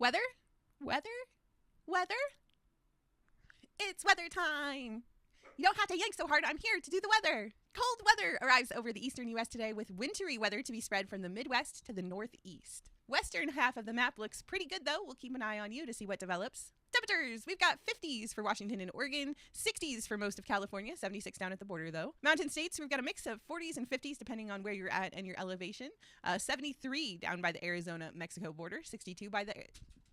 Weather? Weather? Weather? It's weather time! You don't have to yank so hard, I'm here to do the weather! Cold weather arrives over the eastern U.S. today with wintry weather to be spread from the Midwest to the Northeast. Western half of the map looks pretty good though. We'll keep an eye on you to see what develops. Temperatures, we've got 50s for Washington and Oregon, 60s for most of California, 76 down at the border though. Mountain states, we've got a mix of 40s and 50s depending on where you're at and your elevation. 73 down by the Arizona-Mexico border, 62 by the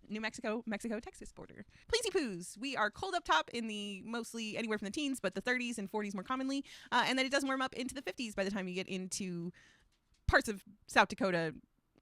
New Mexico-Texas border. Pleasy poos, we are cold up top in the mostly anywhere from the teens, but the 30s and 40s more commonly. And then it does warm up into the 50s by the time you get into parts of South Dakota,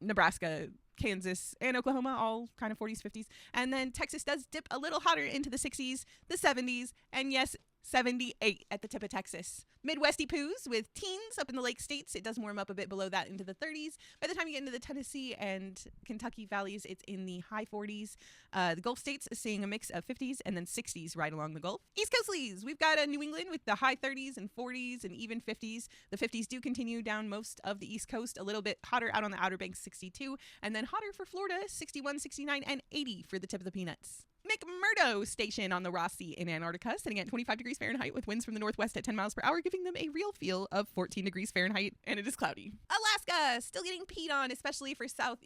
Nebraska, Kansas, and Oklahoma, all kind of 40s, 50s. And then Texas does dip a little hotter into the 60s, the 70s, and yes, 78 at the tip of Texas. Midwesty poos with teens up in the lake states. It does warm up a bit below that into the 30s. By the time you get into the Tennessee and Kentucky valleys, it's in the high 40s. The Gulf states is seeing a mix of 50s and then 60s right along the Gulf. East Coastlies, we've got a New England with the high 30s and 40s and even 50s. The 50s do continue down most of the East Coast, a little bit hotter out on the Outer Banks, 62, and then hotter for Florida, 61, 69, and 80 for the tip of the Peanuts. McMurdo Station on the Ross Sea in Antarctica, sitting at 25 degrees Fahrenheit with winds from the northwest at 10 miles per hour, giving them a real feel of 14 degrees Fahrenheit, and it is cloudy. Alaska, still getting peed on, especially for south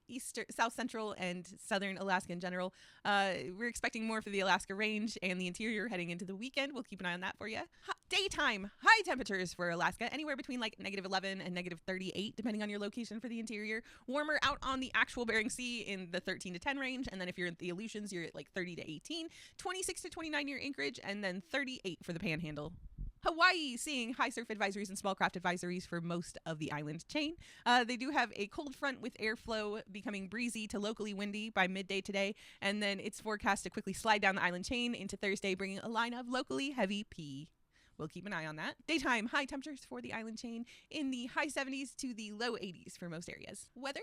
central and southern Alaska in general. We're expecting more for the Alaska Range and the interior heading into the weekend. We'll keep an eye on that for you. Daytime, high temperatures for Alaska, anywhere between like -11 and -38, depending on your location for the interior. Warmer out on the actual Bering Sea in the 13 to 10 range, and then if you're at the Aleutians, you're at like 30 to 18, 26 to 29 near Anchorage, and then 38 for the Panhandle. Hawaii seeing high surf advisories and small craft advisories for most of the island chain. They do have a cold front with airflow becoming breezy to locally windy by midday today, and then it's forecast to quickly slide down the island chain into Thursday, bringing a line of locally heavy pee. We'll keep an eye on that. Daytime, high temperatures for the island chain in the high 70s to the low 80s for most areas. Weather?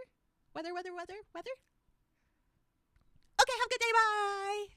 Okay, have a good day, bye!